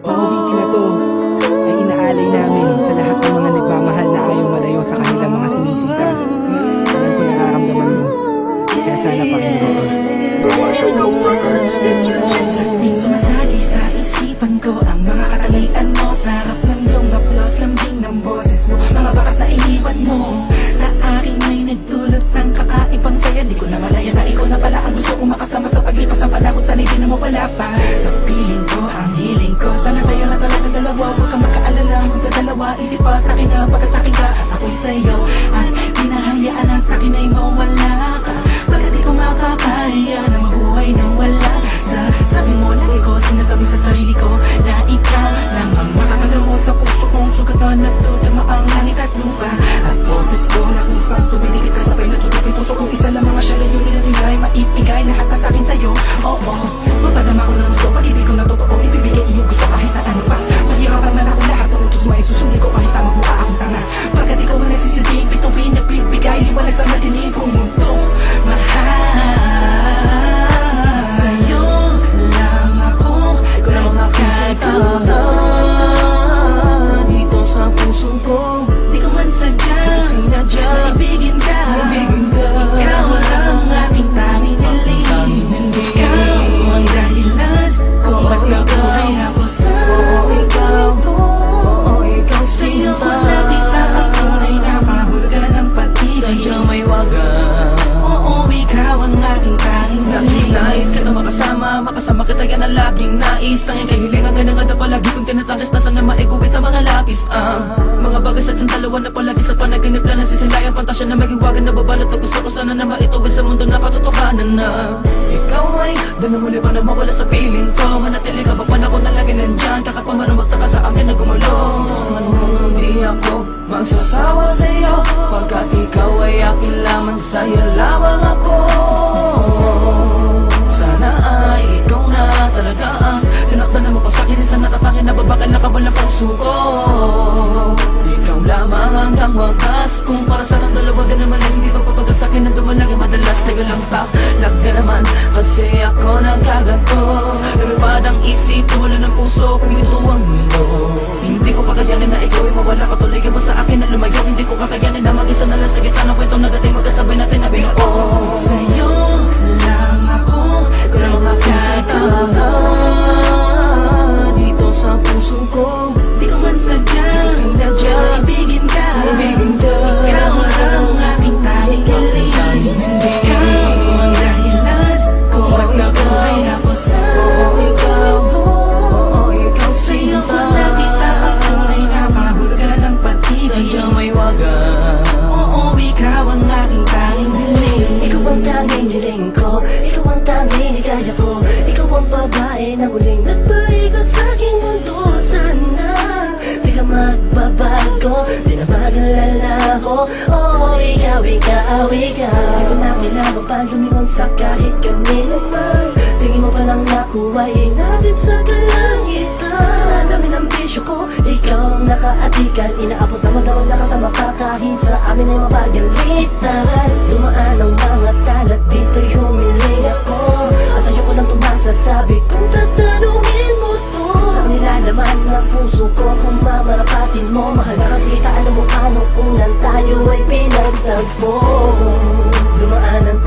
Itong awitin na to ay inaalay namin sa lahat ng mga nagmamahal na ayaw malayo sa kanilang mga sinisinta. Alam ko nararamdaman mo, kaya sana pakinggan ko. Commercial Code Records Entertainment. Sa tuwing sumasagi sa isipan ko ang mga katangian mo, sarap ng iyong haplos, lambing ng boses mo, mga bakas na iniwan mo sa akin ay nagdulot ng kakaibang saya. Di ko na malaya na ikaw na pala ang gusto kong makasama sa paglipas ng panahon. Sana'y di na mawala pa sa piling ko, ang hiling ko. Sana tayo na talaga dalawa, huwag kang magkaalala. Magdadalawa, isip pa sa akin na pagkasakin ka at ako'y sa'yo. At di na hayaan na sa akin ay mawala ka, pagkat di ko makakaya na mabuhay nang wala sa tabi mo. Lagi ko sinasabi sa sarili ko na ikaw lang ang makakagamot sa puso kong sugatan. Nagdudama ang langit at lupa at boses ko na kusang tumidikit kasabay na tutok yung puso kong isa lang mga siya layunin at hingay maipigay lahat na sa'kin sa'yo. Oo, magpadama ko ng gusto, pag-ibig ko na totoo, ibibigay iyong gusto kahit na ano pa. Mahirapan man ako, lahat ng utos mo ay susundin ko kahit ang magmukha akong tanga, pagkat ikaw ang nagsisilbing bituin, nagbibigay liwanag sa madilim kong mundo. Mahal sa'yo lang ako nagkatuto dito sa puso ko. Di ko man sadya maibigin ka. Ikaw lang aking tanging hiling. Ikaw ang dahilan kung ba't nabuhay ako sa mundo. Ikaw Sa'yo ko sinta, nakita ang tunay na kahulugan ng pag-ibig. sadyang may wagan. Oo, ikaw ang aking tanging hiling. Nais kita makasama kita yan ang laging nais. Tanging kahilingan nga nangada palagi kong tinatangis na sana maiguwit ang mga lapis. Mga bagay sa tiyang dalawa na palagi sa panaginip lang nasisilayan. Pantasya na magiwagan na babalot at gusto ko sana na maituwid sa mundo na patotohanan na ikaw ay doon na muli pa na mawala sa piling ko. Manatili ka ba pa na ako na lagi nandyan, kahit pa marumagta ka sa akin na gumulong. Hindi ako magsasawa sa'yo, pagkat ikaw ay akin lamang, sa'yo lamang ako. Sana ay ikaw na talaga ang tinakdan na mapasakit sa natatangin na babakal na kawalang puso ko. Ikaw lamang hanggang wakas, kung para sa ating dalawa din naman ay hindi pagpapagal sa akin na dumalagi madalas sa'yo lang talaga naman. Kasi ako nagkaganto, lumipad ang isip, wala ng puso, kumito ang mundo. Hindi ko kakayanin na ikaw ay mawala ka, tuloy ka pa sa akin na lumayo. Hindi ko kakayanin na mag-isa na lang sa gitna ng kwento na dating magkasabay natin na binuo. Sa'yo lang ako nagkatuto dito sa puso ko. Di ko man sadya maibigin ka. Ikaw lang aking tanging hiling. Ikaw ang dahilan kung ba't nabuhay ako sa mundo. Sa'yo ko nakita ang tunay na kahulugan ng pag-ibig. Sadyang may wagan. Oo, ikaw ang aking tanging hiling. Ikaw ang tanging hiling ko, ikaw ang tanging hikaya ko. Ikaw ang babae na muling nagpaikot sa aking mundo. Sana di ka magbabago, di na mag-alala ko. Oh, ikaw, ikaw, ikaw. Di ko na kailangan pa lumingon sa kahit kanino man. Tingin mo palang nakuha, inatid sa kalangitan. Sa dami ng bisyo ko, ikaw ang nakaatikan. Inaabot na magdamag na kasama ka kahit sa amin ay mapagalitan. Dumaan ang mga talat, dito'y humiling ako. At sa'yo ko lang tumasasabi kung tatanungin mo to. Ang nilalaman ng puso ko kung mamarapatin mo. Mahal ka kasi kita, alam mo paano unang tayo ay pinagtagpo. Dumaan ang